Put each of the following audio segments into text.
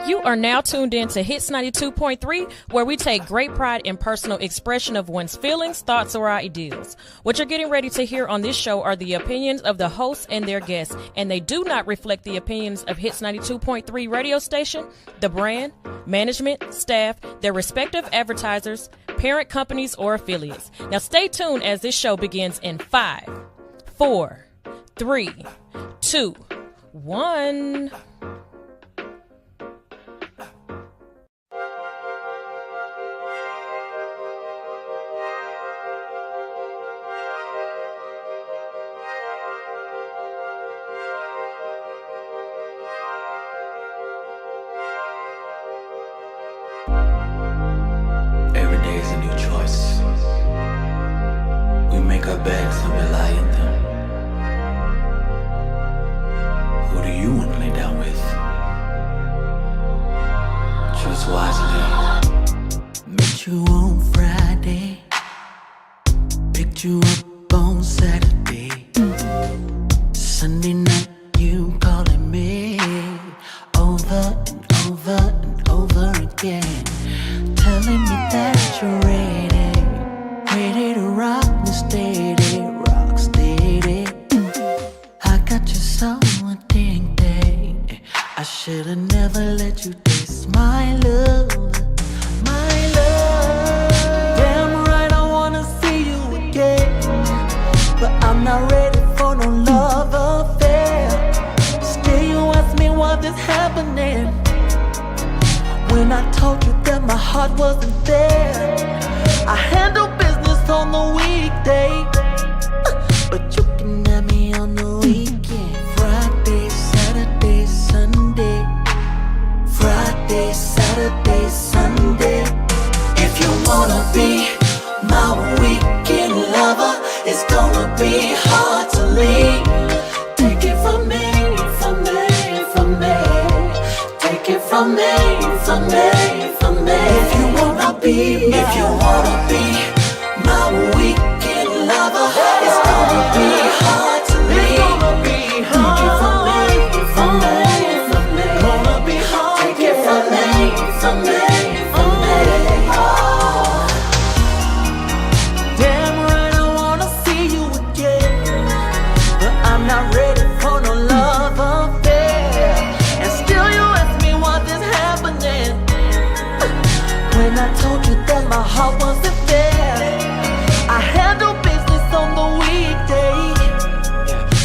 You are now tuned in to Hits 92.3, where we take great pride in personal expression of one's feelings, thoughts, or ideals. What you're getting ready to hear on this show are the opinions of the hosts and their guests, and they do not reflect the opinions of Hits 92.3 radio station, the brand, management, staff, their respective advertisers, parent companies, or affiliates. Now stay tuned as this show begins in 5, 4, 3, 2, 1. Every day is a new choice. We make our beds and we lie in them. Who do you want to lay down with? Choose wisely. Met you on Friday, picked you up on Saturday. Sunday night you calling me over and over and over again, telling me that you're ready to rock me steady, rock steady. I got you so addicted, I should've never let you taste my love, my love. Damn right I wanna see you again, but I'm not ready for no love affair. Still you ask me what is happening, when I told you that my heart wasn't there. I handle business on the weekday, but you can have me on the weekend. Friday, Saturday, Sunday. Friday, Saturday, Sunday. If you wanna be my weekend lover, it's gonna be hard to leave. Take it from me, from me, from me. Take it from me, from me, from me. If you wanna be my weekend lover, it's gonna be hard to leave. Take it from me, from me, from me. Gonna be hard. Take it from me, from me, from me. Oh. Damn right I wanna see you again, but I'm not ready for no love affair. And still you ask me what is happening, when I told you that my heart wasn't there. I handle business on the weekday,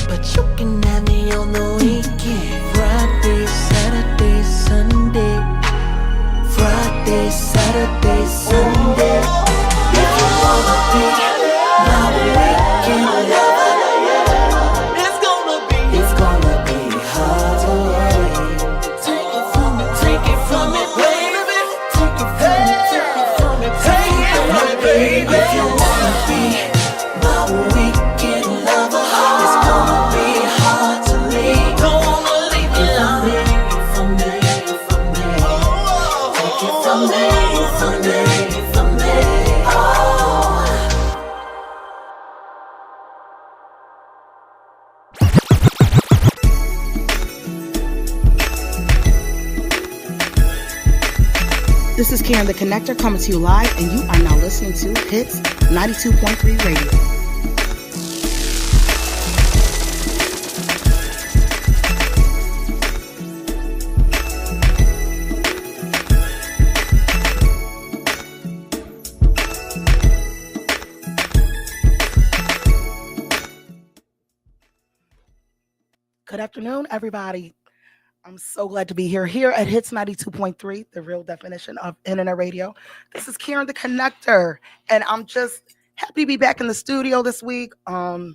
but you can have me on the weekend. Friday, Saturday, Sunday. Friday, Saturday, Sunday. If you wanna be my weekend lover, it's gonna be hard. Take it from me, baby. Take it from me, take it from me, take it from me, baby. If you wanna be my weekend lover, it's gonna be hard to leave. Don't wanna leave me alone. From me, from me. Take it from me, from me, from me. Oh. This is Karen the Connector coming to you live, and you are now listening to Hits 92.3 Radio. Good afternoon, everybody. I'm so glad to be here at Hits 92.3, the real definition of internet radio. This is Karen the Connector, and I'm just happy to be back in the studio this week. A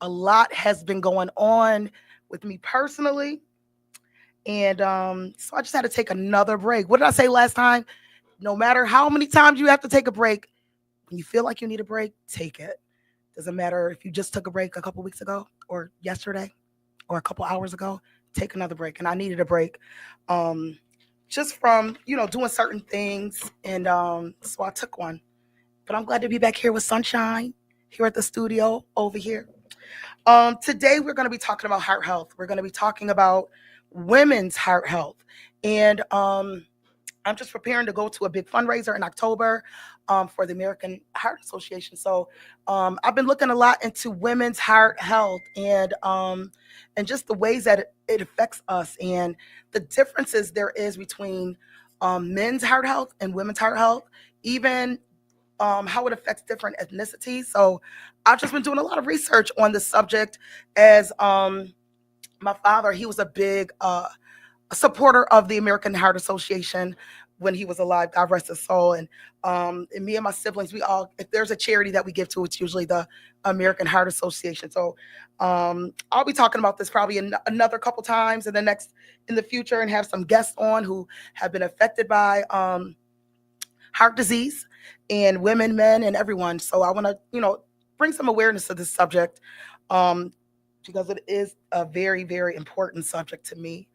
lot has been going on with me personally, and so I just had to take another break. What did I say last time? No matter how many times you have to take a break, when you feel like you need a break, take it. Doesn't matter if you just took a break a couple weeks ago or yesterday or a couple hours ago. Take another break, and I needed a break just from doing certain things, and so I took one. But I'm glad to be back here with Sunshine here at the studio over here. Today we're going to be talking about heart health. We're going to be talking about women's heart health. And I'm just preparing to go to a big fundraiser in October for the American Heart Association. So I've been looking a lot into women's heart health and just the ways that it affects us and the differences there is between men's heart health and women's heart health, even how it affects different ethnicities. So I've just been doing a lot of research on this subject as my father, he was a big a supporter of the American Heart Association when he was alive, God rest his soul. And me and my siblings, we all, if there's a charity that we give to, it's usually the American Heart Association. So I'll be talking about this probably another couple times in the future and have some guests on who have been affected by heart disease and women, men, and everyone. So I want to, bring some awareness to this subject because it is a very, very important subject to me.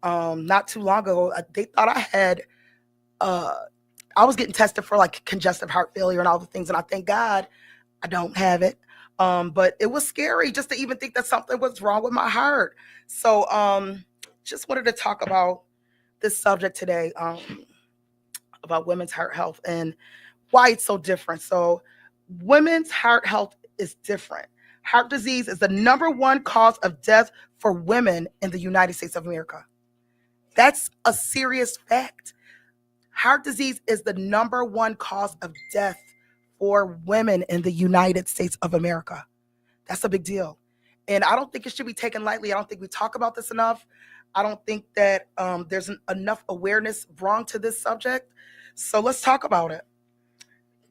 Not too long ago, they thought I was getting tested for like congestive heart failure and all the things. And I thank God I don't have it. But it was scary just to even think that something was wrong with my heart. So just wanted to talk about this subject today, about women's heart health and why it's so different. So women's heart health is different. Heart disease is the number one cause of death for women in the United States of America. That's a serious fact. Heart disease is the number one cause of death for women in the United States of America. That's a big deal. And I don't think it should be taken lightly. I don't think we talk about this enough. I don't think that there's enough awareness brought to this subject. So let's talk about it.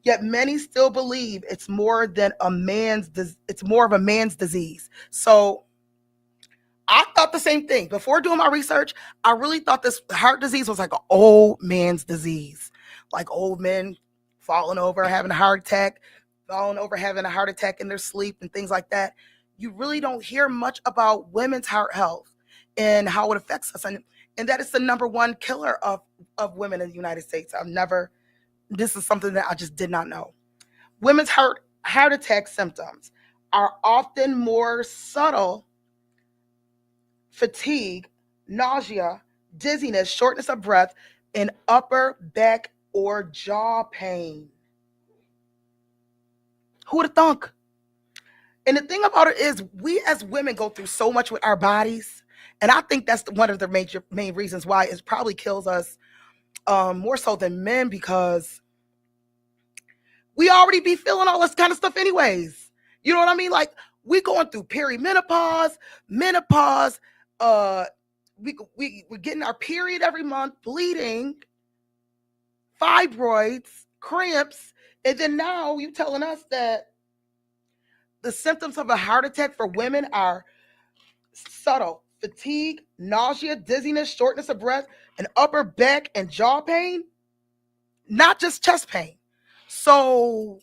Yet many still believe it's more of a man's disease. So I thought the same thing. Before doing my research, I really thought this heart disease was like an old man's disease. Like old men falling over, having a heart attack, having a heart attack in their sleep and things like that. You really don't hear much about women's heart health and how it affects us. And that is the number one killer of women in the United States. This is something that I just did not know. Women's heart attack symptoms are often more subtle: fatigue, nausea, dizziness, shortness of breath, and upper back or jaw pain. Who would have thunk? And the thing about it is we as women go through so much with our bodies. And I think that's one of the main reasons why it probably kills us more so than men, because we already be feeling all this kind of stuff anyways. You know what I mean? Like we going through perimenopause, menopause, we're getting our period every month, bleeding, fibroids, cramps, and then now you telling us that the symptoms of a heart attack for women are subtle: fatigue, nausea, dizziness, shortness of breath, and upper back and jaw pain, not just chest pain. So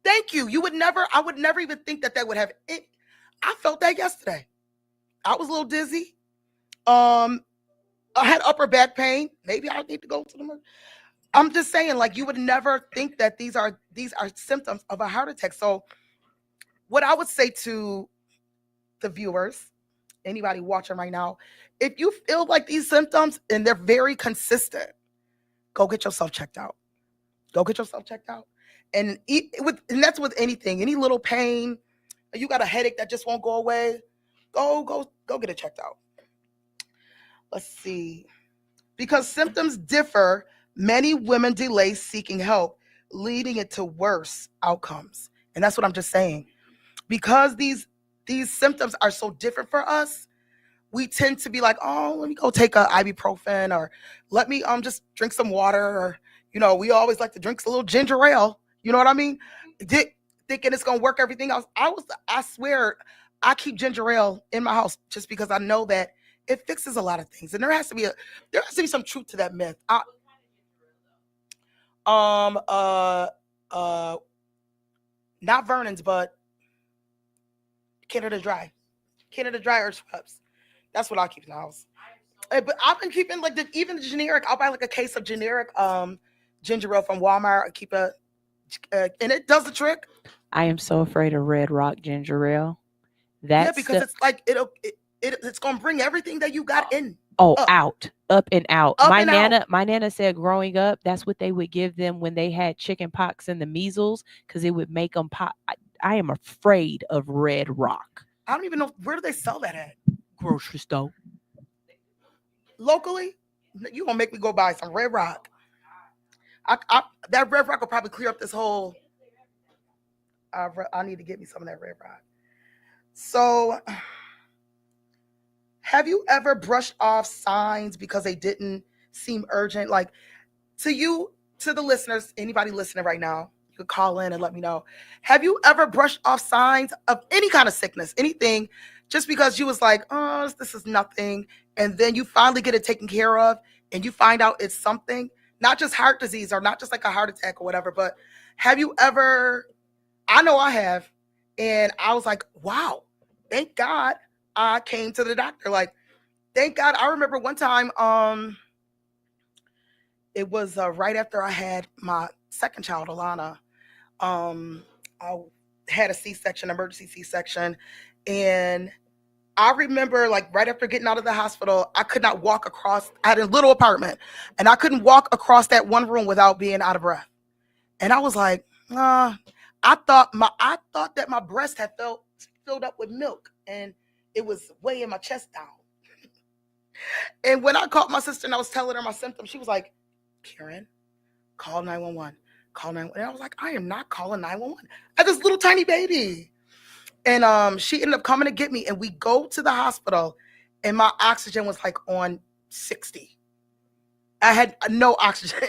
thank you. I would never even think that would have it. I felt that yesterday. I was a little dizzy. I had upper back pain. Maybe I need to go to the. I'm just saying, like, you would never think that these are symptoms of a heart attack. So what I would say to the viewers, anybody watching right now, if you feel like these symptoms and they're very consistent, go get yourself checked out. Go get yourself checked out. And that's with anything, any little pain, you got a headache that just won't go away, go get it checked out. Let's see. Because symptoms differ, many women delay seeking help, leading it to worse outcomes. And that's what I'm just saying. Because these symptoms are so different for us, we tend to be like, oh, let me go take a ibuprofen, or let me just drink some water, or we always like to drink a little ginger ale. You know what I mean? Thinking it's gonna work everything else. I swear, I keep ginger ale in my house just because I know that it fixes a lot of things, and there has to be some truth to that myth. Not Vernon's, but Canada Dry Herb Scrubs. That's what I keep in the house. But I've been keeping like even the generic. I'll buy like a case of generic ginger ale from Walmart. I keep and it does the trick. I am so afraid of Red Rock ginger ale. Yeah, That's because the it's like it's gonna bring everything that you got in up, up and out. up and out. My nana said growing up, that's what they would give them when they had chicken pox and the measles, because it would make them pop. I am afraid of Red Rock. I don't even know where do they sell that at Grocery store. locally. You gonna make me go buy some Red Rock? That Red Rock will probably clear up this whole. I need to get me some of that Red Rock. So, have you ever brushed off signs because they didn't seem urgent? Like to you, to the listeners, anybody listening right now, you could call in and let me know. Have you ever brushed off signs of any kind of sickness, anything, just because you was like, oh, this is nothing, and then you finally get it taken care of, and you find out it's something, not just heart disease or not just like a heart attack or whatever, but have you ever? I know I have, and I was like, wow, thank God I came to the doctor. Like, thank God. I remember one time, it was right after I had my second child, Alana. I had a C-section, emergency C-section, and I remember like right after getting out of the hospital, I could not walk across. I had a little apartment, and I couldn't walk across that one room without being out of breath. And I was like, I thought that my breast had filled up with milk, and it was weighing my chest down. And when I called my sister and I was telling her my symptoms, she was like, Karen, call 911. Call 911. And I was like, I am not calling 911. I had this little tiny baby. And she ended up coming to get me, and we go to the hospital, and my oxygen was like on 60. I had no oxygen.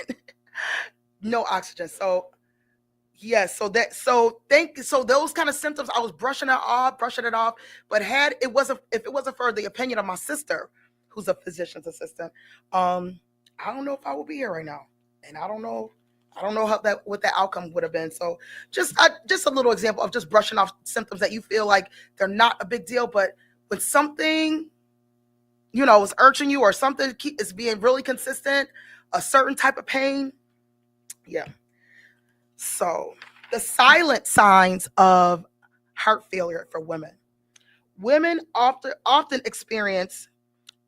No oxygen. So yes, so those kind of symptoms, I was brushing it off, but if it wasn't for the opinion of my sister, who's a physician's assistant, I don't know if I would be here right now. And I don't know what that outcome would have been. So just a little example of just brushing off symptoms that you feel like they're not a big deal, but when something, is urging you, or something is being really consistent, a certain type of pain. Yeah. So the silent signs of heart failure for women. Women often experience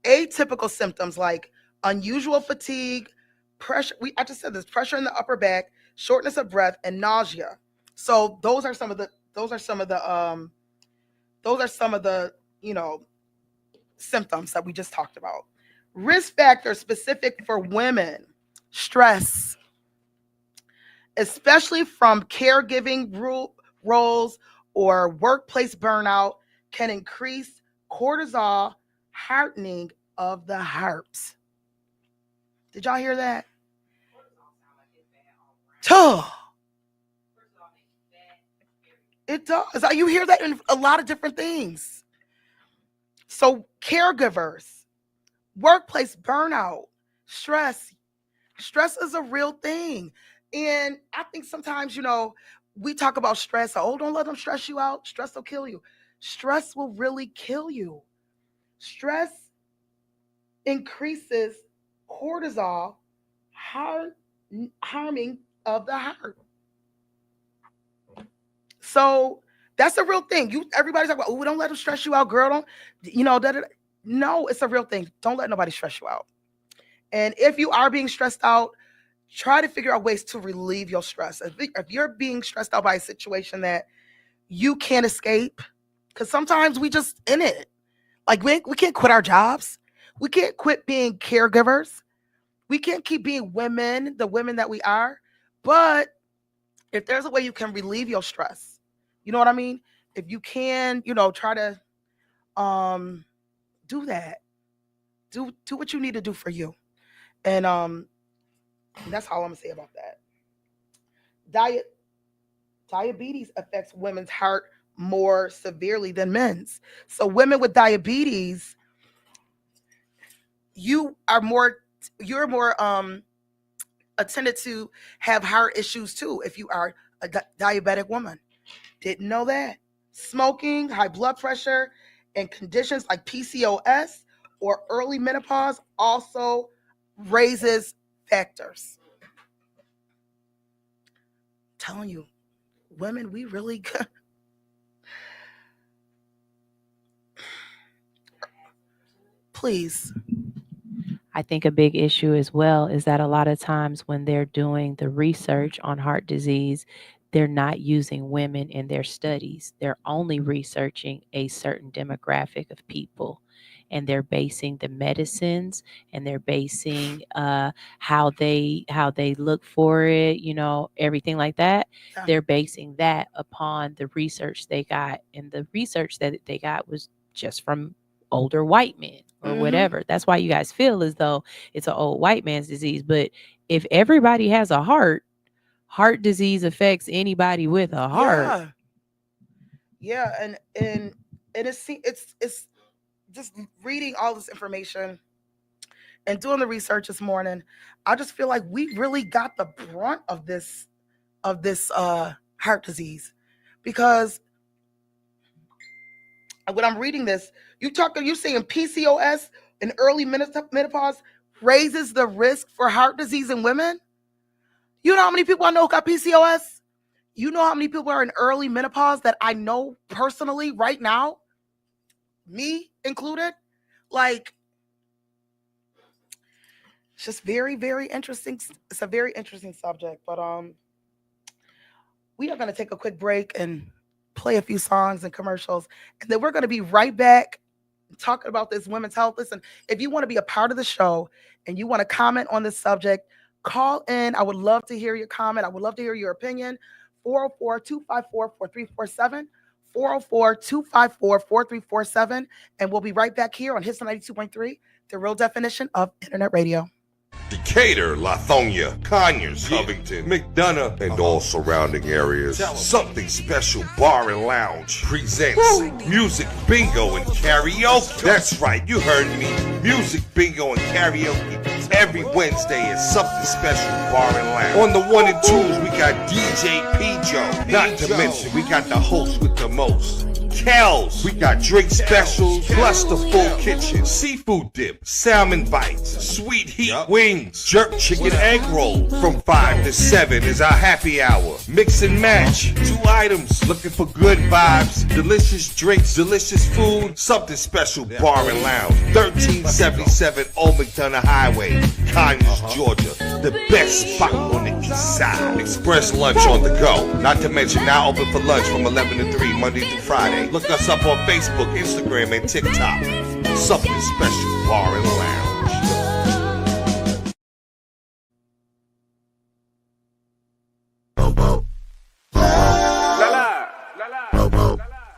atypical symptoms like unusual fatigue, pressure. I just said this: pressure in the upper back, shortness of breath, and nausea. So those are some of the symptoms that we just talked about. Risk factors specific for women: stress, especially from caregiving roles or workplace burnout, can increase cortisol, hardening of the heart. Did y'all hear that? It does. You hear that in a lot of different things. So caregivers, workplace burnout, stress. Stress is a real thing. And I think sometimes, we talk about stress. Oh, don't let them stress you out. Stress will kill you. Stress will really kill you. Stress increases cortisol, harming of the heart. So that's a real thing. Everybody's like, oh, don't let them stress you out, girl. Don't, no, it's a real thing. Don't let nobody stress you out. And if you are being stressed out, try to figure out ways to relieve your stress. If you're being stressed out by a situation that you can't escape, because sometimes we just in it. Like we can't quit our jobs. We can't quit being caregivers. We can't keep being the women that we are. But if there's a way you can relieve your stress, you know what I mean? If you can, try to do that. Do what you need to do for you. And that's all I'm gonna say about that. Diabetes affects women's heart more severely than men's. So women with diabetes, you're more attended to have heart issues too if you are a diabetic woman. Didn't know that. Smoking, high blood pressure, and conditions like PCOS or early menopause also raises factors. I'm telling you, women, we really please. I think a big issue as well is that a lot of times when they're doing the research on heart disease, they're not using women in their studies. They're only researching a certain demographic of people. And they're basing the medicines and they're basing how they look for it, everything like that. Yeah. They're basing that upon the research they got. And the research that they got was just from older white men or whatever. That's why you guys feel as though it's an old white man's disease. But if everybody has a heart disease affects anybody with a heart. Yeah, and it's just reading all this information and doing the research this morning. I just feel like we really got the brunt of this heart disease, because when I'm reading this, you saying PCOS in early menopause raises the risk for heart disease in women. You know how many people I know got PCOS? You know how many people are in early menopause that I know personally right now? Me included. Like, it's just very, very interesting. It's a very interesting subject. But we are going to take a quick break and play a few songs and commercials. And then we're going to be right back talking about this women's health. Listen, if you want to be a part of the show and you want to comment on this subject, call in. I would love to hear your comment. I would love to hear your opinion. 404-254-4347. 404-254-4347. And we'll be right back here on Hits 92.3, the real definition of internet radio. Decatur, Lithonia, Conyers, Covington, McDonough, and all surrounding areas. Something Special Bar and Lounge presents Music Bingo and Karaoke. That's right, you heard me. Music Bingo and Karaoke every Wednesday at Something Special Bar and Lounge. On the 1 and 2s, we got DJ P-Joe. Not to mention, we got the host with the most, Kells. We got drink specials, plus the full kitchen, seafood dip, salmon bites, sweet heat wings, jerk chicken egg roll. From 5 to 7 is our happy hour. Mix and match, 2 items. Looking for good vibes, delicious drinks, delicious food. Something Special Bar and Lounge, 1377 Old McDonough Highway, Conyers, Georgia. The best spot on the east side. Express lunch on the go. Not to mention now open for lunch from 11 to 3 Monday through Friday. Look us up on Facebook, Instagram, and TikTok. Something Special Bar and Lounge.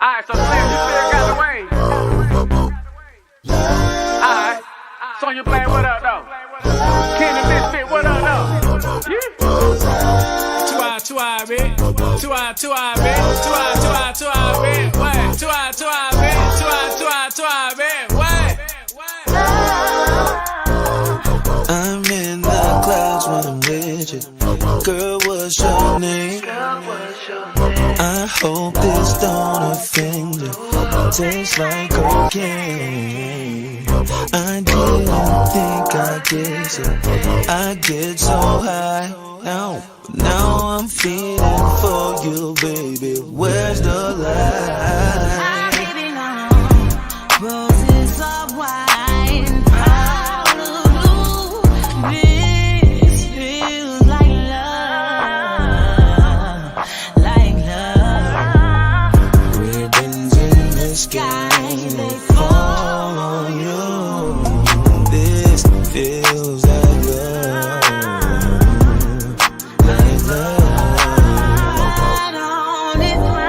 Alright, so Slim, you still got the way. Alright, Sonya playing what up though? Kenny Misfit, what up though? Two eye, bitch. Two eye, bitch. Two eye, bitch. What? Two eye, bitch. Two eye, bitch. What? I'm in the clouds when I'm with you. Girl, what's your name? I hope this don't offend you. Tastes like cocaine. I didn't think I'd get so. I get so high. Now I'm feeling for you, baby. Where's the lie? Roses of wine, out of blue. This feels like love, Ribbons in the sky, they fall on you. This feels like Right on it, boy,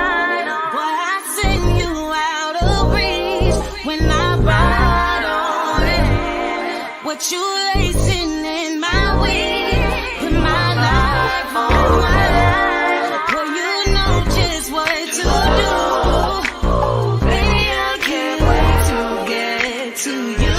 I send you out of reach when I ride on it. What you lacing in my weed, put my life on my life. Well, you know just what to do. Baby, I can't wait to get to you.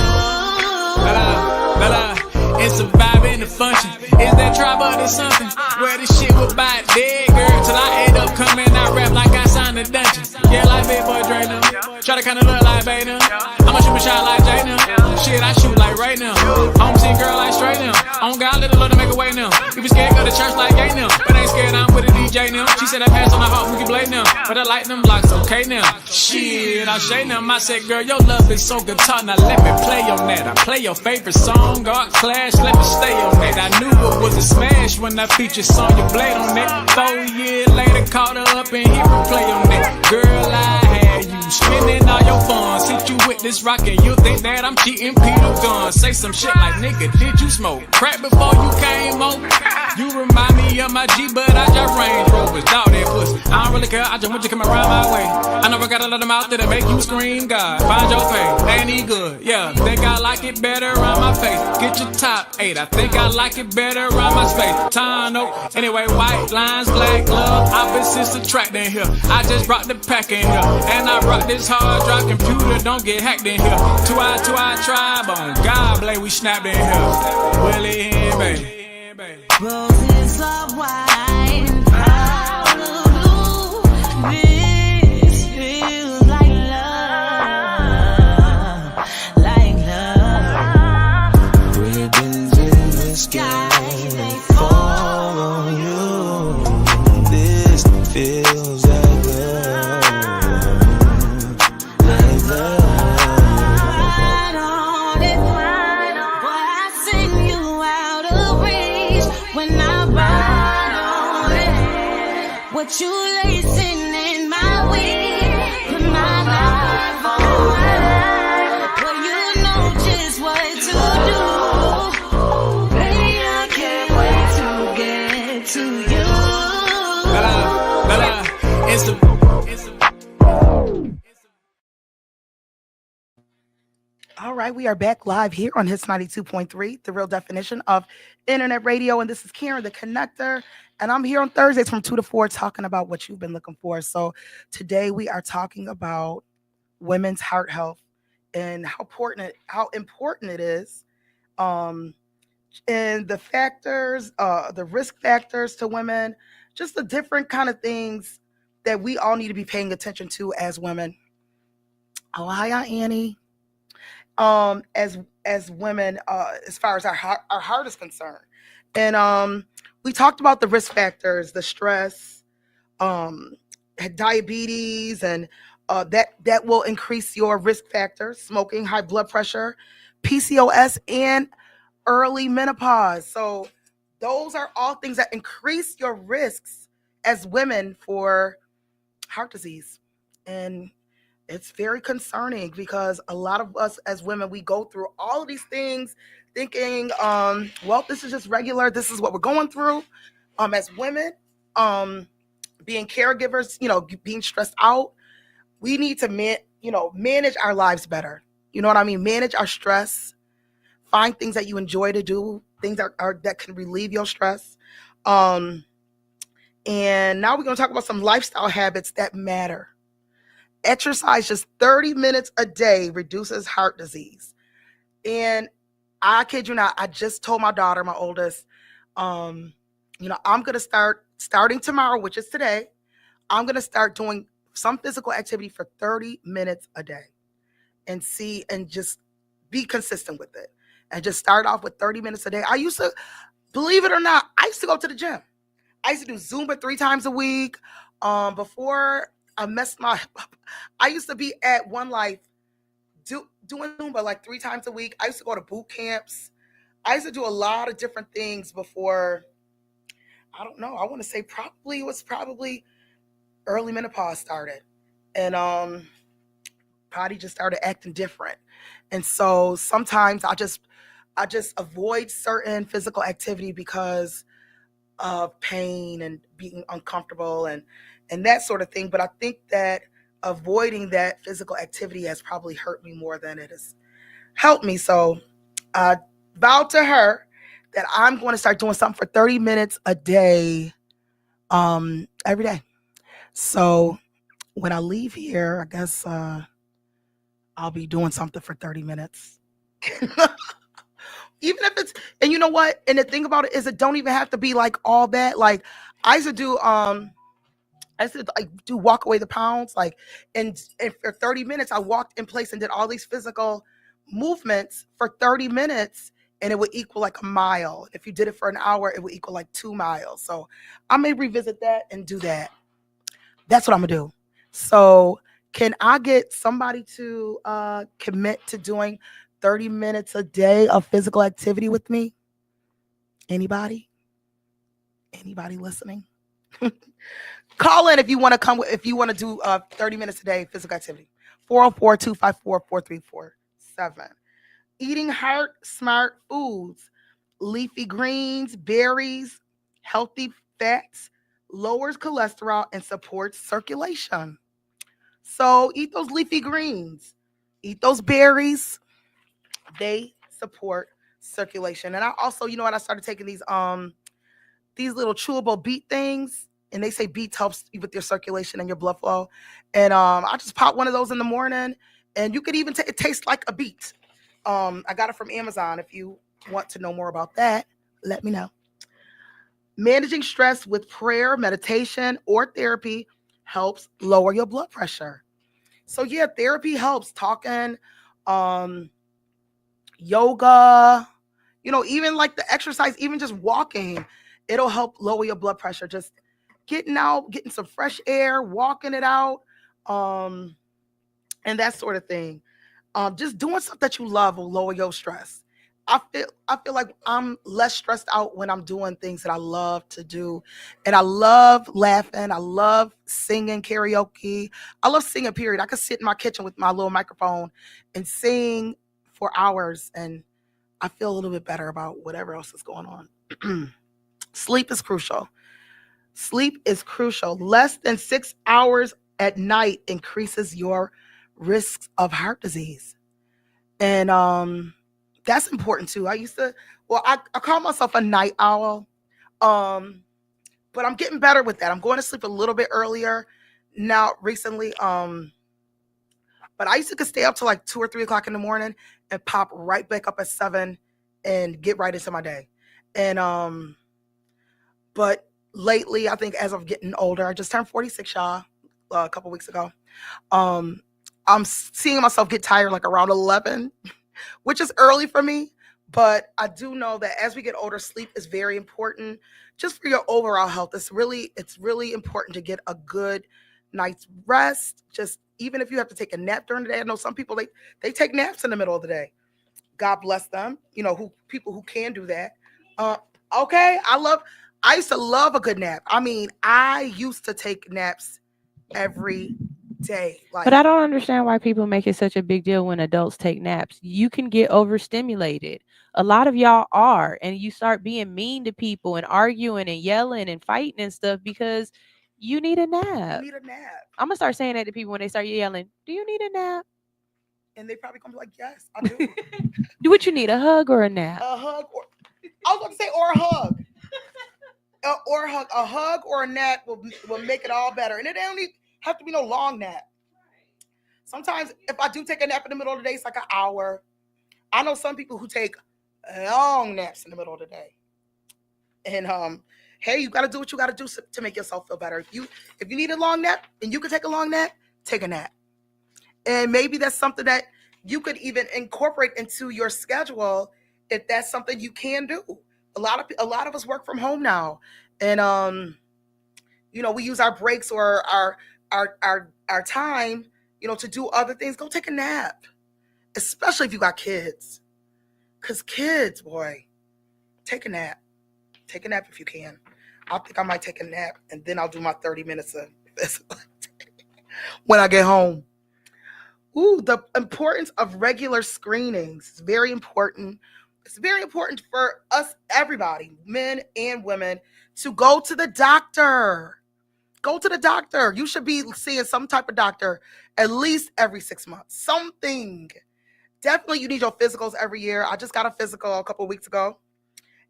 Bella, it's a vibe and a function. Is that tribal or something? Where this shit was by dead, girl. Till I end up coming out rap like I signed a dungeon. Yeah, like Big Boy Dre now. Try to kinda look like Bay now. I'ma shoot my shot like Jay now. Shit, I shoot like right now. Home team girl like straight now. On God, little to make a way now. If you scared, go to church like gay now. But ain't scared, I'm with a DJ. DJ now. She said I pass on the heart, we can blame them. But I like them blocks, okay now. Shit, I shade them. I said, girl, your love is so guitar. Now let me play on that. I play your favorite song, God Clash. Let me stay on that. I knew it was a smash when I featured Sonya Blade on that. 4 years later, caught her up and hit replay on that. Girl, I had you spending all your funds. Hit you with this rock and you think that I'm cheating Peter Gunn. Say some shit like, nigga, did you smoke crack before you came over? You remind me of my G, but I just Range Rovers. Dog that pussy. I don't really care, I just want you to come around my way. I know I got a lot of mouth that'll make you scream, God. Find your face, ain't he good? Yeah, think I like it better around my face. Get your top 8, I think I like it better around my space. Tano, anyway, white lines, black glove, opposites attracting here. I just brought the pack in here, and I brought this hard drive computer, don't get hacked in here. 2i tribe on God, blade, we snapped in here. Willie in, baby. Roses of wine, out of blue. This feels like love, like love. Ribbons in the sky, they fall on you. This feels like love, like love. Right on it, boy, I send you out of reach when I ride on it. What you lacing in my weed? Put my life on it. Well, you know just what to do. Baby, I can't wait to get to you. It's the All right, we are back live here on Hits 92.3, the real definition of internet radio. And this is Karen, the connector. And I'm here on Thursdays from 2 to 4 talking about what you've been looking for. So today we are talking about women's heart health and how important it is. And the factors, the risk factors to women, just the different kind of things that we all need to be paying attention to as women. Oh, hi, Aunt Annie. As women, as far as our heart is concerned. And we talked about the risk factors, the stress, diabetes, and that will increase your risk factors, smoking, high blood pressure, PCOS, and early menopause. So those are all things that increase your risks as women for heart disease. And it's very concerning because a lot of us as women, we go through all of these things thinking, well, this is just regular. This is what we're going through. As women, being caregivers, being stressed out, we need to, manage our lives better. You know what I mean? Manage our stress, find things that you enjoy to do, things that can relieve your stress. And now we're going to talk about some lifestyle habits that matter. Exercise just 30 minutes a day reduces heart disease. And I kid you not, I just told my daughter, my oldest, I'm going to starting tomorrow, which is today, I'm going to start doing some physical activity for 30 minutes a day and just be consistent with it. And just start off with 30 minutes a day. I used to, believe it or not, I used to go to the gym. I used to do Zumba 3 times a week. Before I messed I used to be at One Life doing Zumba like 3 times a week. I used to go to boot camps. I used to do a lot of different things before, I don't know, I want to say it was probably early menopause started. And body just started acting different. And so sometimes I just avoid certain physical activity because of pain and being uncomfortable and that sort of thing. But I think that avoiding that physical activity has probably hurt me more than it has helped me. So I vowed to her that I'm going to start doing something for 30 minutes a day, every day. So when I leave here, I guess I'll be doing something for 30 minutes. Even if it's, and you know what? And the thing about it is it don't even have to be like all that. Like I used to do, walk away the pounds, like, and for 30 minutes, I walked in place and did all these physical movements for 30 minutes. and it would equal like a mile. If you did it for an hour, it would equal like 2 miles. So I may revisit that and do that. That's what I'm gonna do. So can I get somebody to commit to doing 30 minutes a day of physical activity with me? Anybody? Anybody listening? Call in if you want to come, if you want to do 30 minutes a day physical activity. 404-254-4347. Eating heart smart foods, leafy greens, berries, healthy fats, lowers cholesterol and supports circulation. So eat those leafy greens, eat those berries. They support circulation. And I also, you know what, I started taking these little chewable beet things, and they say beets helps with your circulation and your blood flow. And I just pop one of those in the morning, and you could even it tastes like a beet. I got it from Amazon. If you want to know more about that, let me know. Managing stress with prayer, meditation, or therapy helps lower your blood pressure. So yeah, therapy helps. Talking, yoga, even like the exercise, even just walking, it'll help lower your blood pressure. Just getting out, getting some fresh air, walking it out, and that sort of thing. Just doing stuff that you love will lower your stress. I feel like I'm less stressed out when I'm doing things that I love to do. And I love laughing. I love singing karaoke. I love singing, period. I could sit in my kitchen with my little microphone and sing for hours, and I feel a little bit better about whatever else is going on. Sleep is crucial. Sleep is crucial. Less than 6 hours at night increases your risks of heart disease. And that's important too. I call myself a night owl. But I'm getting better with that. I'm going to sleep a little bit earlier now recently. But I used to stay up till like 2 or 3 o'clock in the morning and pop right back up at 7 and get right into my day. And but lately, I think as I'm getting older, I just turned 46, y'all, a couple weeks ago. I'm seeing myself get tired like around 11, which is early for me. But I do know that as we get older, sleep is very important just for your overall health. It's really important to get a good night's rest. Just even if you have to take a nap during the day. I know some people, they take naps in the middle of the day. God bless them. People who can do that. Okay. I used to love a good nap. I mean, I used to take naps every day. But I don't understand why people make it such a big deal when adults take naps. You can get overstimulated. A lot of y'all are, and you start being mean to people and arguing and yelling and fighting and stuff because you need a nap. You need a nap. I'm gonna start saying that to people when they start yelling, "Do you need a nap?" And they probably gonna be like, "Yes, I do." Do what you need, a hug or a nap? A hug, or I was going to say, or a hug. A hug or a nap will make it all better. And it don't even have to be no long nap. Sometimes if I do take a nap in the middle of the day, it's like an hour. I know some people who take long naps in the middle of the day. And hey, you got to do what you got to do to make yourself feel better. If you need a long nap and you can take a long nap, take a nap. And maybe that's something that you could even incorporate into your schedule if that's something you can do. A lot of us work from home now, and we use our breaks or our time, to do other things. Go take a nap, especially if you got kids. Cause kids, boy, take a nap. Take a nap if you can. I think I might take a nap, and then I'll do my 30 minutes of physical activity when I get home. Ooh, the importance of regular screenings is very important. It's very important for us, everybody, men and women, to go to the doctor. Go to the doctor. You should be seeing some type of doctor at least every 6 months. Something. Definitely you need your physicals every year. I just got a physical a couple of weeks ago.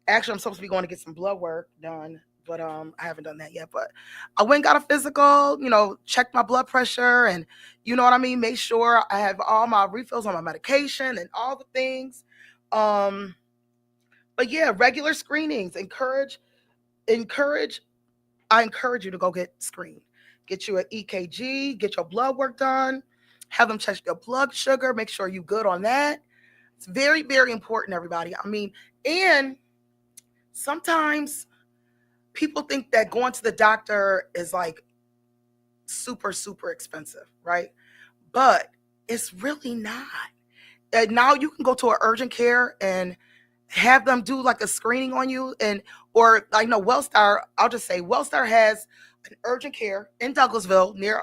Actually, I'm supposed to be going to get some blood work done, but I haven't done that yet. But I went and got a physical, checked my blood pressure, and you know what I mean? Make sure I have all my refills on my medication and all the things. But yeah, regular screenings. I encourage you to go get screened. Get you an EKG, get your blood work done, have them check your blood sugar, make sure you're good on that. It's very, very important, everybody. I mean, and sometimes people think that going to the doctor is like super, super expensive, right? But it's really not. And now you can go to an urgent care and have them do like a screening on you. And, or I know Wellstar, I'll just say Wellstar has an urgent care in Douglasville near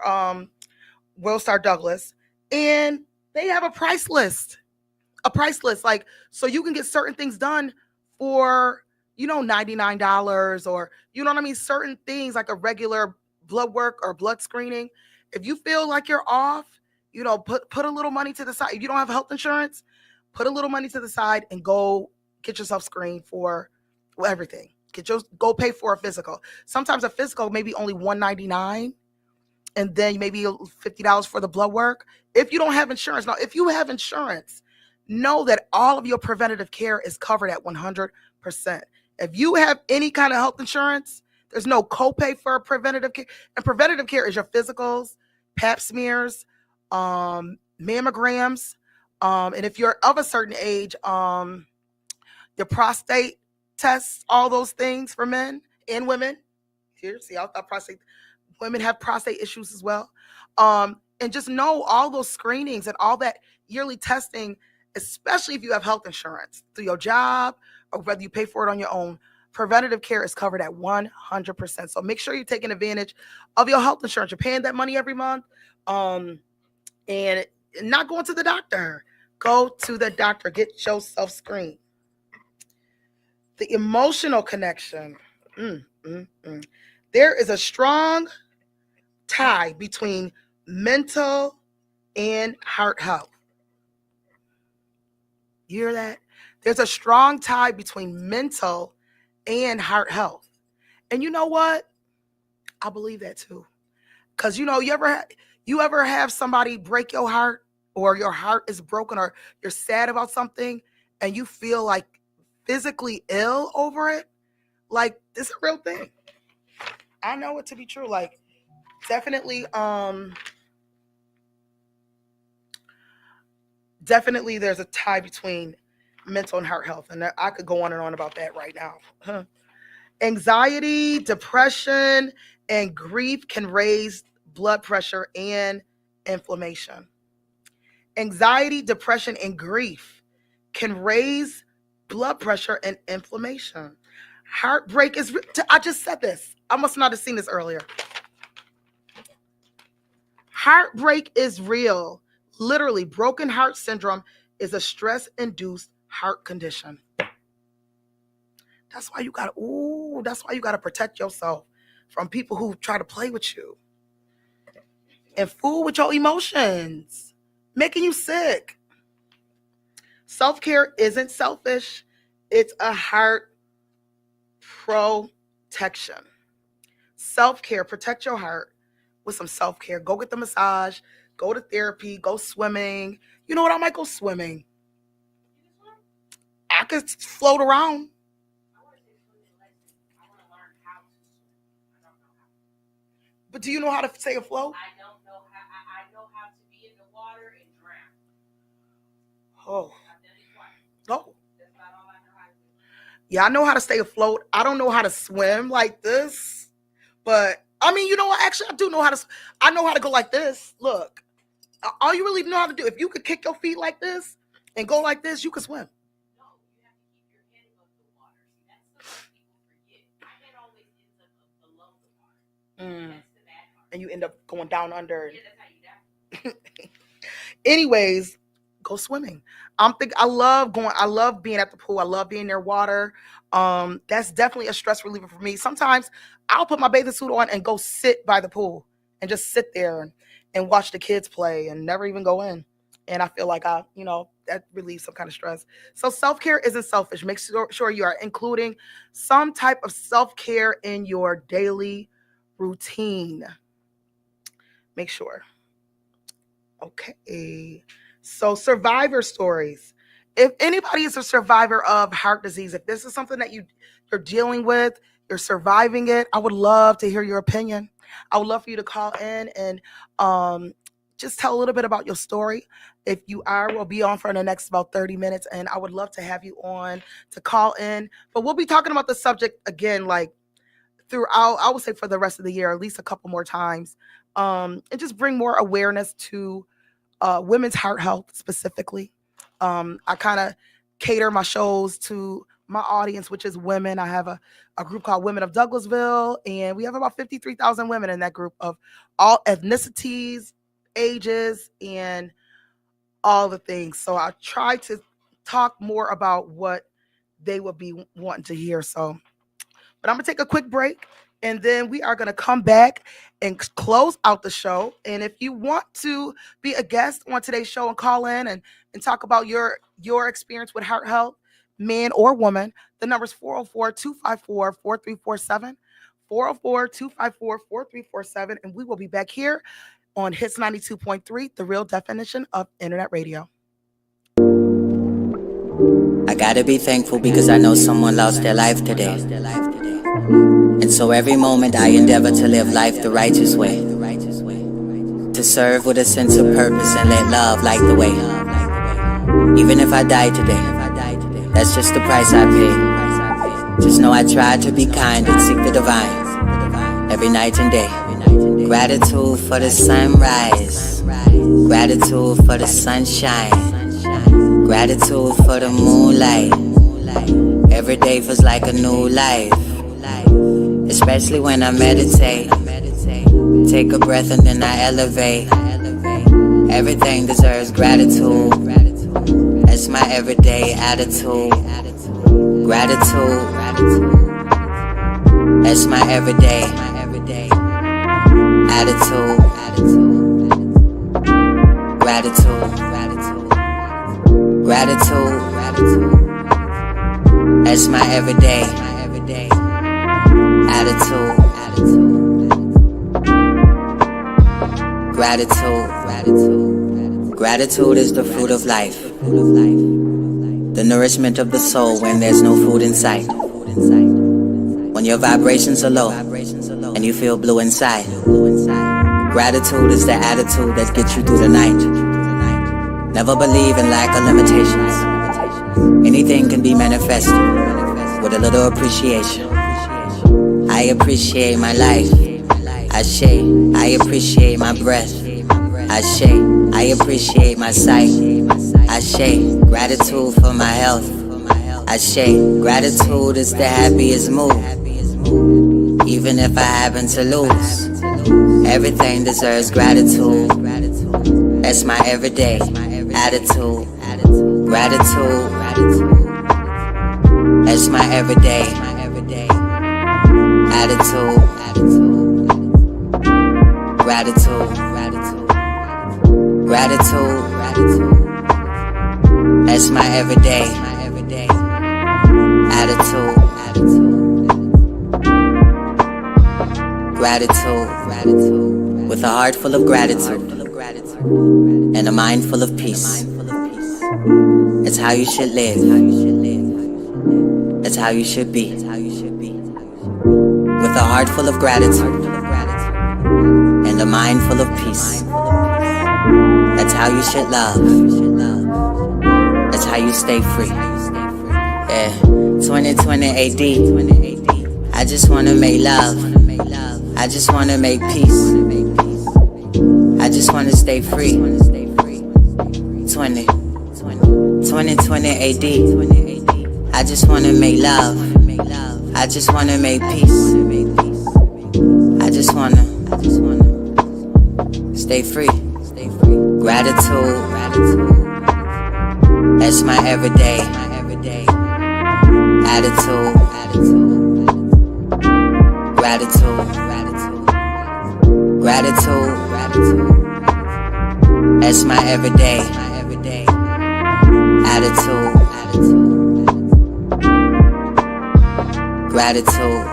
Wellstar Douglas. And they have a price list, like, so you can get certain things done for, $99, or, you know what I mean? Certain things like a regular blood work or blood screening. If you feel like you're off, put a little money to the side. If you don't have health insurance, put a little money to the side and go get yourself screened for everything. Go pay for a physical. Sometimes a physical maybe only $199, and then maybe $50 for the blood work. If you don't have insurance. Now, if you have insurance, know that all of your preventative care is covered at 100%. If you have any kind of health insurance, there's no copay for preventative care. And preventative care is your physicals, pap smears, mammograms, and if you're of a certain age, your prostate tests, all those things for men and women. Here, see, I thought women have prostate issues as well. And just know all those screenings and all that yearly testing, especially if you have health insurance through your job or whether you pay for it on your own. Preventative care is covered at 100%. So make sure you're taking advantage of your health insurance. You're paying that money every month. And not going to the doctor. Go to the doctor. Get yourself screened. The emotional connection. There is a strong tie between mental and heart health. You hear that? There's a strong tie between mental and heart health. And you know what? I believe that too. Because, you ever have somebody break your heart, or your heart is broken, or you're sad about something and you feel like physically ill over it? Like, this is a real thing. I know it to be true. Like, definitely there's a tie between mental and heart health. And I could go on and on about that right now. Anxiety, depression, and grief can raise blood pressure and inflammation. Anxiety, depression, and grief can raise blood pressure and inflammation. Heartbreak is, I just said this. I must not have seen this earlier. Heartbreak is real. Literally, broken heart syndrome is a stress-induced heart condition. That's why you gotta protect yourself from people who try to play with you and fool with your emotions, making you sick. Self-care isn't selfish. It's a heart protection. Self-care, protect your heart with some self-care. Go get the massage, go to therapy, go swimming. You know what? I might go swimming. I could float around. But do you know how to stay afloat? I don't know how. I know how to be in the water and drown. Oh. I've done it twice. Oh. That's about all I know how to do. Yeah, I know how to stay afloat. I don't know how to swim like this. But, I mean, you know what? Actually, I do know how to. I know how to go like this. Look. All you really know how to do, if you could kick your feet like this and go like this, you could swim. No, you have to keep your head above the water. See, that's something people forget. My head always ends up below the water. That's the bad part. And you end up going down under. Yeah, that's how you die. Anyways, go swimming. I love being at the pool. I love being near water. That's definitely a stress reliever for me. Sometimes I'll put my bathing suit on and go sit by the pool and just sit there and watch the kids play and never even go in. And I feel like that relieves some kind of stress. So self-care isn't selfish. Make sure you are including some type of self-care in your daily routine. Make sure. Okay. So survivor stories. If anybody is a survivor of heart disease, if this is something that you're dealing with, you're surviving it, I would love to hear your opinion. I would love for you to call in and just tell a little bit about your story. If you are, we'll be on for the next about 30 minutes, and I would love to have you on to call in. But we'll be talking about the subject again, like throughout, I would say for the rest of the year, at least a couple more times, and just bring more awareness to women's heart health specifically. I kind of cater my shows to my audience, which is women. I have a group called Women of Douglasville, and we have about 53,000 women in that group of all ethnicities, ages, and all the things. So I try to talk more about what they would be wanting to hear. So, but I'm gonna take a quick break, and then we are gonna come back and close out the show. And if you want to be a guest on today's show and call in and talk about your experience with heart health, man or woman, the number is 404-254-4347, 404-254-4347, and we will be back here on Hits 92.3, the real definition of internet radio. I gotta be thankful because I know someone lost their life today. And so every moment I endeavor to live life the righteous way, to serve with a sense of purpose and let love light the way. Even if I die today, that's just the price I pay. Just know I try to be kind and seek the divine every night and day. Gratitude for the sunrise, gratitude for the sunshine, gratitude for the moonlight. Every day feels like a new life, especially when I meditate. Take a breath and then I elevate. Everything deserves gratitude. That's my everyday attitude. Gratitude. That's my everyday attitude. Gratitude. Gratitude. That's my everyday attitude. Gratitude. Gratitude is the fruit of life, the nourishment of the soul when there's no food in sight. When your vibrations are low and you feel blue inside, gratitude is the attitude that gets you through the night. Never believe in lack or limitations. Anything can be manifested with a little appreciation. I appreciate my life. I appreciate my breath. I appreciate my sight. Gratitude for my health. Gratitude is the happiest mood. Even if I happen to lose, everything deserves gratitude. That's my everyday attitude. Gratitude. That's my everyday attitude. Gratitude. Gratitude. That's my everyday attitude. Gratitude. With a heart full of gratitude and a mind full of peace. It's how you should live. It's how you should be. With a heart full of gratitude and a mind full of peace. That's how you should love. That's how you stay free. Yeah, 2020 AD. I just wanna make love. I just wanna make peace. I just wanna stay free. 2020 AD. I just wanna make love. I just wanna make peace. I just wanna stay free. Gratitude. That's my everyday attitude. Gratitude. Gratitude. That's my everyday attitude. Gratitude.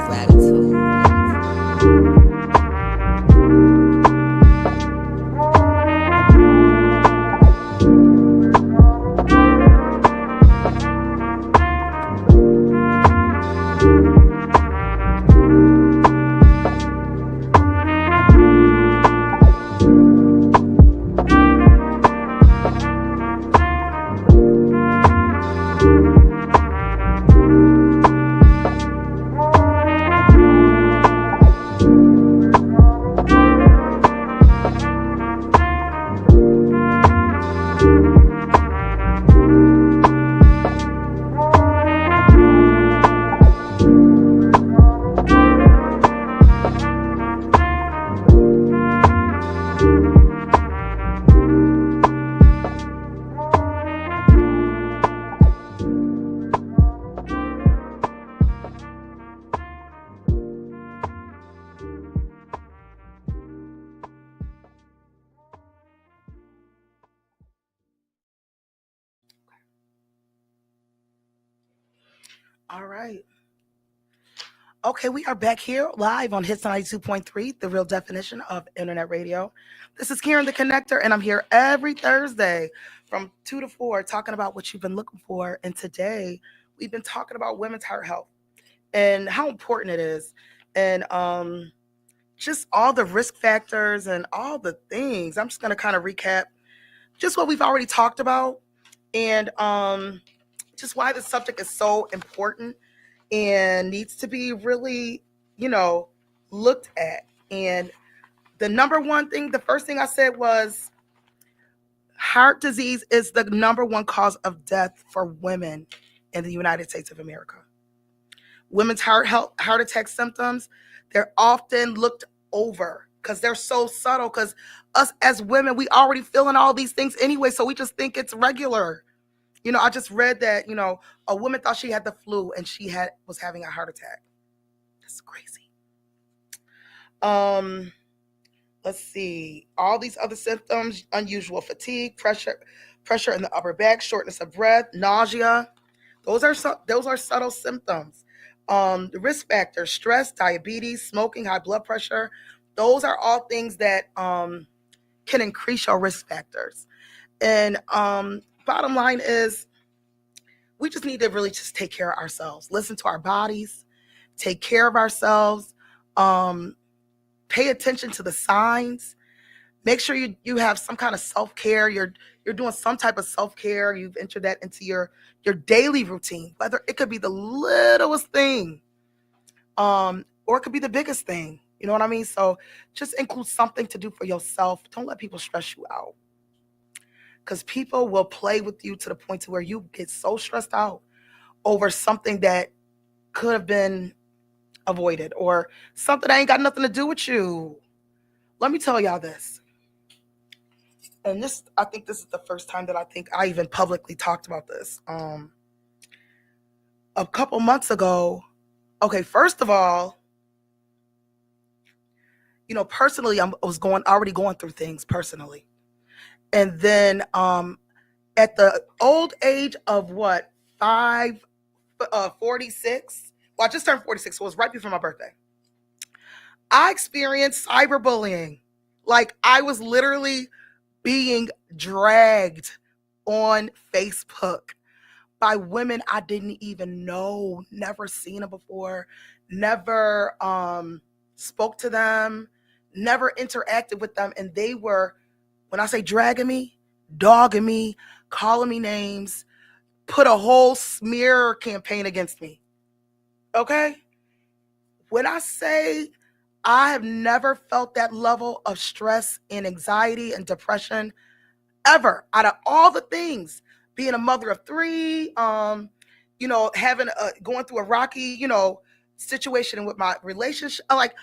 All right. Okay, we are back here live on Hits 92.3, the real definition of internet radio. This is Karen the Connector, and I'm here every Thursday from 2 to 4 talking about what you've been looking for. And today we've been talking about women's heart health and how important it is, and just all the risk factors and all the things. I'm just going to kind of recap just what we've already talked about, and just why this subject is so important and needs to be really, looked at. And the number one thing, the first thing I said was heart disease is the number one cause of death for women in the United States of America. Women's heart attack symptoms, they're often looked over because they're so subtle, because us as women, we already feeling all these things anyway, so we just think it's regular. I just read that, a woman thought she had the flu and she was having a heart attack. That's crazy. Let's see. All these other symptoms: unusual fatigue, pressure in the upper back, shortness of breath, nausea. Those are subtle symptoms. The risk factors: stress, diabetes, smoking, high blood pressure. Those are all things that can increase your risk factors. And bottom line is, we just need to really just take care of ourselves. Listen to our bodies. Take care of ourselves. Pay attention to the signs. Make sure you have some kind of self-care. You're doing some type of self-care. You've entered that into your daily routine. Whether it could be the littlest thing, or it could be the biggest thing. You know what I mean? So just include something to do for yourself. Don't let people stress you out, because people will play with you to the point to where you get so stressed out over something that could have been avoided, or something that ain't got nothing to do with you. Let me tell y'all this. And I think this is the first time that I even publicly talked about this. A couple months ago, okay, first of all, personally, I was already going through things personally. And then at the old age of 46, well, I just turned 46, so it was right before my birthday. I experienced cyberbullying. Like, I was literally being dragged on Facebook by women I didn't even know, never seen them before, never spoke to them, never interacted with them. And they were, when I say dragging me, dogging me, calling me names, put a whole smear campaign against me. Okay? When I say I have never felt that level of stress and anxiety and depression ever, out of all the things, being a mother of 3, going through a rocky, situation with my relationship, like,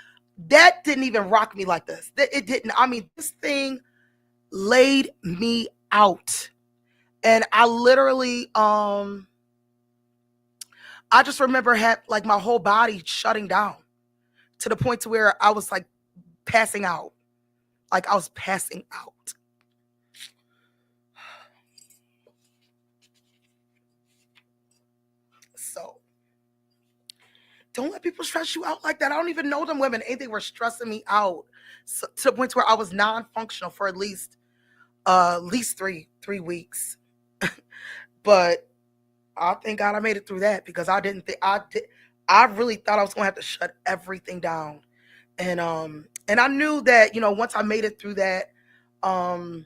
that didn't even rock me like this. It didn't. I mean, this thing laid me out. And I literally, I just remember my whole body shutting down to the point to where I was like passing out. Like, I was passing out. So don't let people stress you out like that. I don't even know them women. They were stressing me out to the point where I was non-functional for at least 3 weeks. But I thank God I made it through that, because I really thought I was gonna have to shut everything down. And I knew that, once I made it through that, that,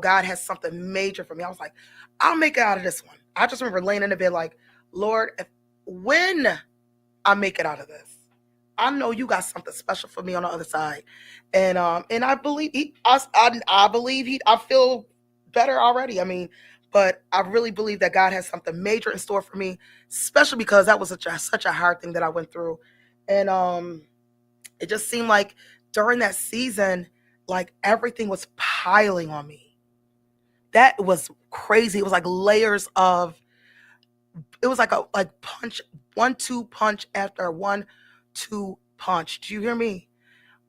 God has something major for me. I was like, I'll make it out of this one. I just remember laying in the bed like, Lord, when I make it out of this, I know you got something special for me on the other side. And I believe I feel better already. I mean, but I really believe that God has something major in store for me, especially because that was such a hard thing that I went through. And it just seemed like during that season, like everything was piling on me. That was crazy. It was like layers of, it was like a punch, 1-2 punch after 1-2 punch. Do you hear me?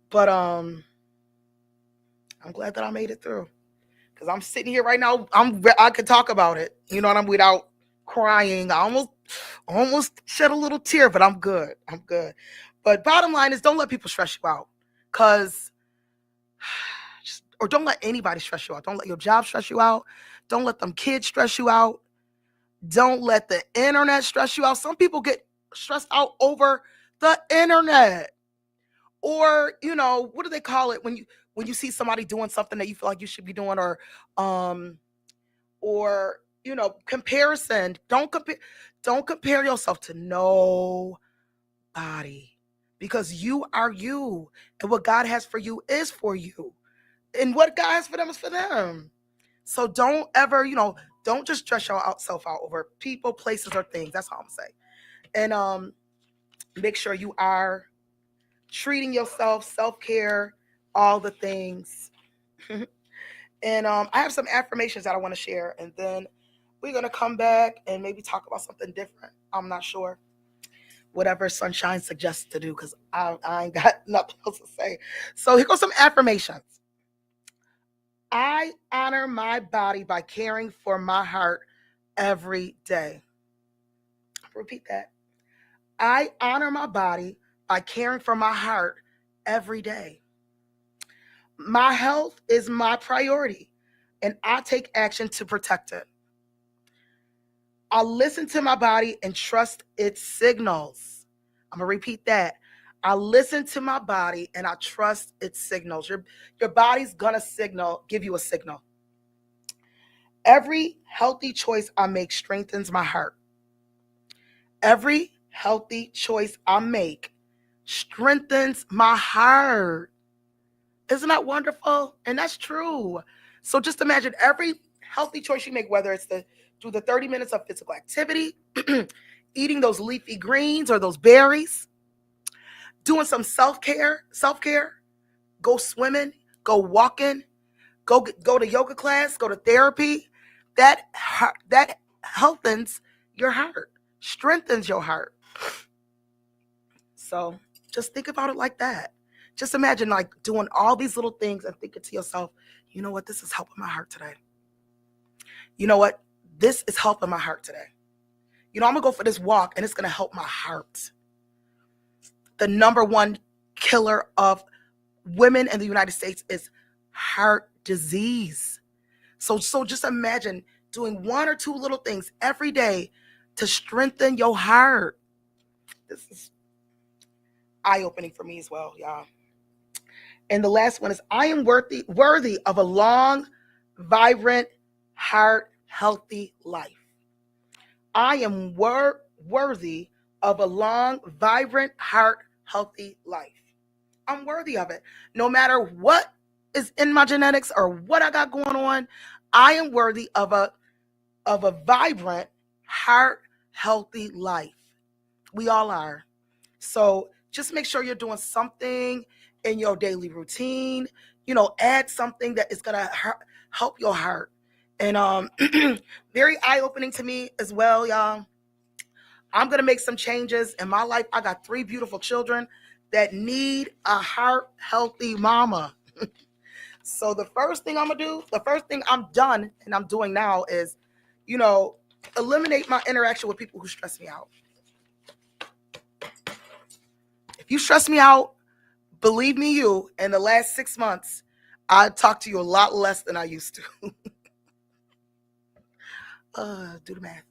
But I'm glad that I made it through, because I'm sitting here right now. I could talk about it, without crying. I almost almost shed a little tear, but I'm good. I'm good. But bottom line is, don't let people stress you out, cause, or don't let anybody stress you out. Don't let your job stress you out. Don't let them kids stress you out. Don't let the internet stress you out. Some people get stressed out over the internet. Or, what do they call it when you see somebody doing something that you feel like you should be doing, or comparison. Don't compare yourself to nobody, because you are you, and what God has for you is for you, and what God has for them is for them. So don't ever, don't just stress yourself out over people, places, or things. That's all I'm saying. And make sure you are treating yourself, self-care, all the things. And I have some affirmations that I want to share, and then we're going to come back and maybe talk about something different. I'm not sure. Whatever Sunshine suggests to do, because I ain't got nothing else to say. So here goes some affirmations. I honor my body by caring for my heart every day. Repeat that. I honor my body by caring for my heart every day. My health is my priority, and I take action to protect it. I listen to my body and trust its signals. I'm going to repeat that. I listen to my body and I trust its signals. Your body's going to give you a signal. Every healthy choice I make strengthens my heart. Every healthy choice I make strengthens my heart. Isn't that wonderful? And that's true. So just imagine every healthy choice you make, whether it's to do the 30 minutes of physical activity, eating those leafy greens or those berries, doing some self-care, go swimming, go walking, go to yoga class, go to therapy. That healthens your heart, strengthens your heart. So just think about it like that. Just imagine like doing all these little things and thinking to yourself, you know what, this is helping my heart today. You know what, this is helping my heart today. I'm going to go for this walk and it's going to help my heart. The number one killer of women in the United States is heart disease. So just imagine doing one or two little things every day to strengthen your heart. This is eye-opening for me as well, y'all. And the last one is, I am worthy of a long, vibrant, heart, healthy life. I am worthy of a long, vibrant, heart, healthy life. I'm worthy of it. No matter what is in my genetics or what I got going on, I am worthy of a vibrant, heart, healthy life. We all are. So just make sure you're doing something in your daily routine. Add something that is going to help your heart. And very eye-opening to me as well, y'all. I'm going to make some changes in my life. I got 3 beautiful children that need a heart-healthy mama. So the first thing I'm going to do, the first thing I'm done and I'm doing now is, eliminate my interaction with people who stress me out. If you stress me out, believe me, in the last 6 months, I talked to you a lot less than I used to. Do the math.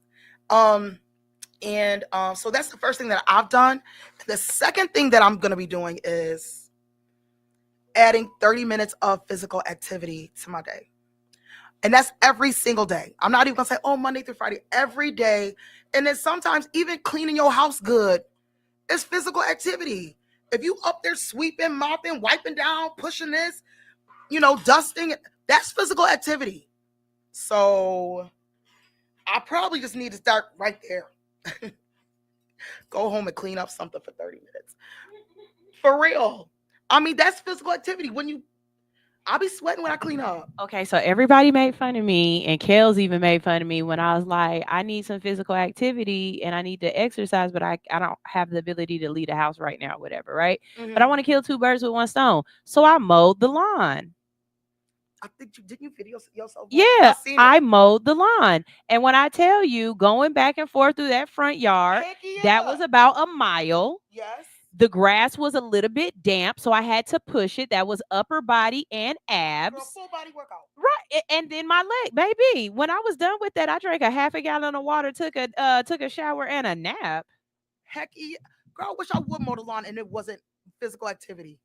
So that's the first thing that I've done. The second thing that I'm going to be doing is adding 30 minutes of physical activity to my day. And that's every single day. I'm not even going to say, Monday through Friday, every day. And then sometimes even cleaning your house good is physical activity. If you up there sweeping, mopping, wiping down, pushing this, dusting, that's physical activity. So I probably just need to start right there. Go home and clean up something for 30 minutes. For real. I mean, that's physical activity. I'll be sweating when I clean up. Okay, so everybody made fun of me, and Kels even made fun of me when I was like, I need some physical activity and I need to exercise, but I don't have the ability to leave the house right now, whatever, right? Mm-hmm. But I want to kill 2 birds with 1 stone. So I mowed the lawn. I think you didn't you video yourself? Yeah, seen I it. mowed the lawn. And when I tell you, going back and forth through that front yard, Heck yeah. that was about a mile. Yes. The grass was a little bit damp, so I had to push it. That was upper body and Girl, abs. full body workout. Right. And then my leg, baby. When I was done with that, I drank a half a gallon of water, took a shower and a nap. Heck yeah. Girl, I wish I would mow the lawn and it wasn't physical activity.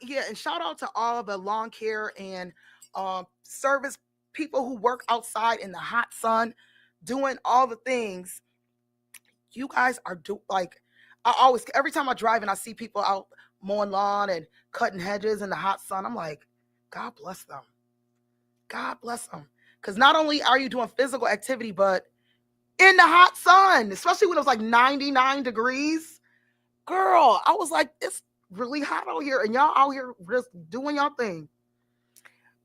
Yeah, and shout out to all of the lawn care and service people who work outside in the hot sun, doing all the things. You guys are like, I always, every time I drive and I see people out mowing lawn and cutting hedges in the hot sun, I'm like, God bless them. God bless them. Because not only are you doing physical activity, but in the hot sun, especially when it was like 99 degrees. Girl, I was like, it's really hot out here and y'all out here just doing y'all thing.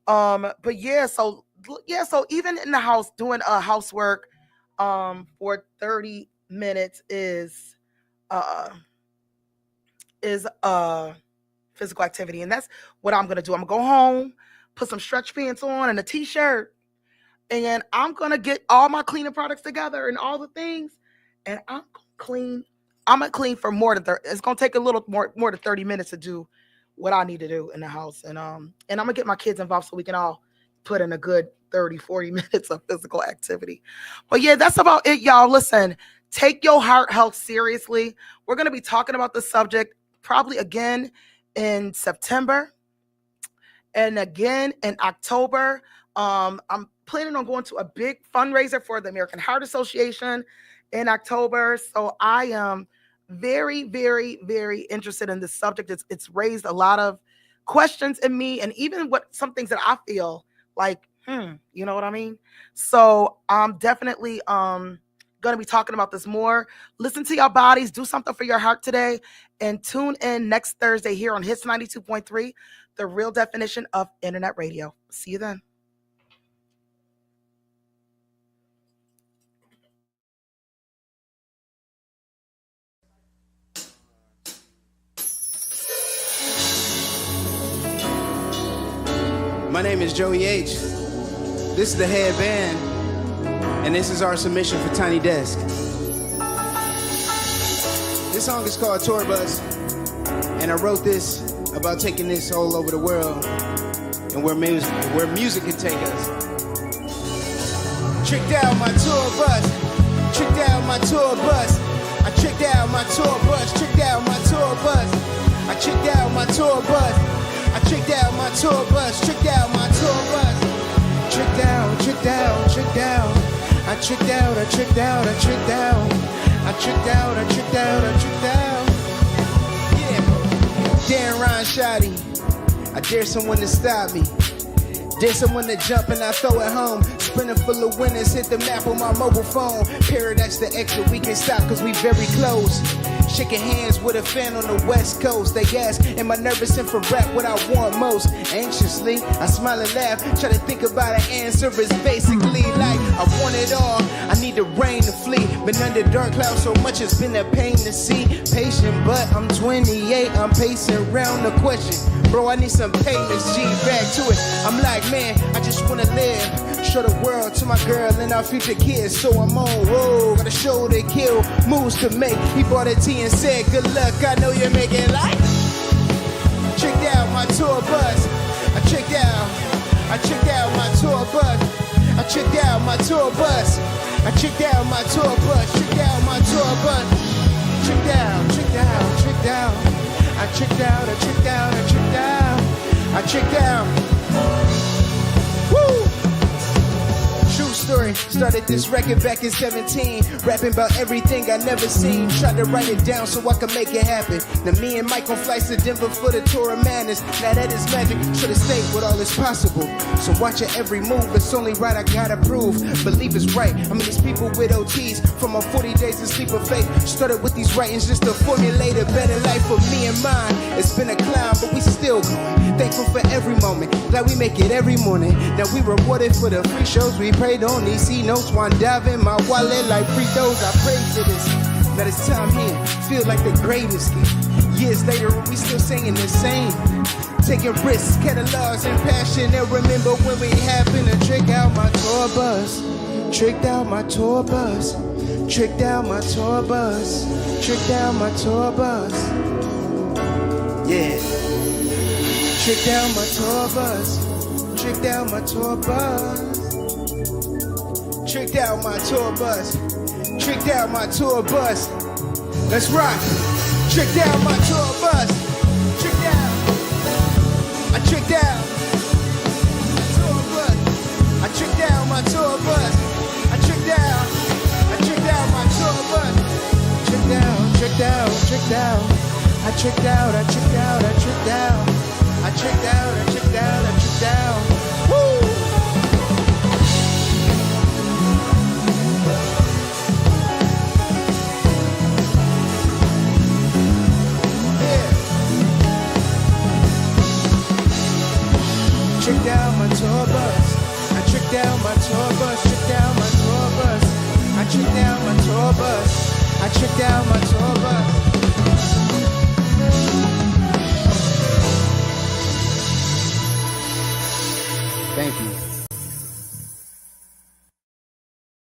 But yeah, so even in the house doing housework for 30 minutes is physical activity, and that's what I'm gonna do. I'm gonna go home, put some stretch pants on and a t-shirt, and I'm gonna get all my cleaning products together and all the things, and I'm gonna clean for more than 30. It's gonna take a little more than 30 minutes to do what I need to do in the house, and I'm gonna get my kids involved so we can all put in a good 30-40 minutes of physical activity. But yeah, that's about it, y'all. Listen, take your heart health seriously. We're gonna be talking about the subject probably again in September and again in October. I'm planning on going to a big fundraiser for the American Heart Association in October. So I am very, very, very interested in this subject. It's raised a lot of questions in me, and even some things that I feel like, you know what I mean? So I'm definitely going to be talking about this more. Listen to your bodies, do something for your heart today, and tune in next Thursday here on Hits 92.3, the real definition of internet radio. See you then. My name is Joey H. This is the headband, and this is our submission for Tiny Desk. This song is called Tour Bus, and I wrote this about taking this all over the world and where music can take us. Tricked out my tour bus, tricked out my tour bus. I tricked out my tour bus, tricked out my tour bus. I tricked out my tour bus. I tricked out my tour bus, tricked out my tour bus. Tricked out, tricked out, tricked out. I tricked out, I tricked out, I tricked out. I tricked out, I tricked out, I tricked out. Yeah. Darren Ryan Shoddy, I dare someone to stop me. Dare someone to jump and I throw it home. Sprinting full of winners, hit the map on my mobile phone. Paradise the extra, we can stop cause we very close. Shaking hands with a fan on the west coast. They ask, am I nervous and for rap what I want most? Anxiously, I smile and laugh, try to think about an answer. It's basically like, I want it all, I need the rain to flee. Been under dark clouds so much it's been a pain to see. Patient, but I'm 28, I'm pacing around the question. Bro, I need some payments, G, back to it. I'm like, man, I just wanna live. Show the world to my girl and our future kids. So I'm on road, got a show to kill, moves to make. He bought a tea and said, good luck, I know you're making life. Tricked out my tour bus. I tricked out my tour bus. I tricked out my tour bus. I tricked out my tour bus. Tricked out my tour bus. Tricked out, tricked out, tricked out. I tricked out, I tricked out, I tricked out. I tricked out. Woo! True story, started this record back in 17. Rapping about everything I never seen. Tried to write it down so I could make it happen. Now me and Mike on flights to Denver for the tour of madness. Now that is magic, should've stayed with all is possible. So watch your every move, it's only right I gotta prove. Believe it's right, I mean these people with OTs. From my 40 days of sleep of faith. Started with these writings just to formulate a better life for me and mine. It's been a climb, but we still going. Thankful for every moment, glad we make it every morning. Now we rewarded for the free shows we prayed on. These C notes, one dive in my wallet like free throws. I pray to this. Now this time here, feel like the greatest gift. Years later, we still singing the same. Taking risks, catalogs, and passion. And remember when we happened to trick out my tour bus. Tricked out my tour bus. Tricked out my tour bus. Tricked out my tour bus. Yeah. Tricked out my tour bus. Tricked out my tour bus. Tricked out my tour bus. Tricked out my tour bus. Let's rock. Tricked out my tour bus. Tricked out. I tricked out. Tour bus. I tricked out my tour bus. I tricked out. I tricked out my tour bus. Tricked out. Tricked out. Tricked out. I tricked out. I tricked out. I tricked out. I tricked out. I tricked out. I tricked out. Woo! Tricked out my tour bus. I tricked out my tour bus. Tricked out my tour bus. I tricked out my tour bus. I tricked out my tour bus. Thank you.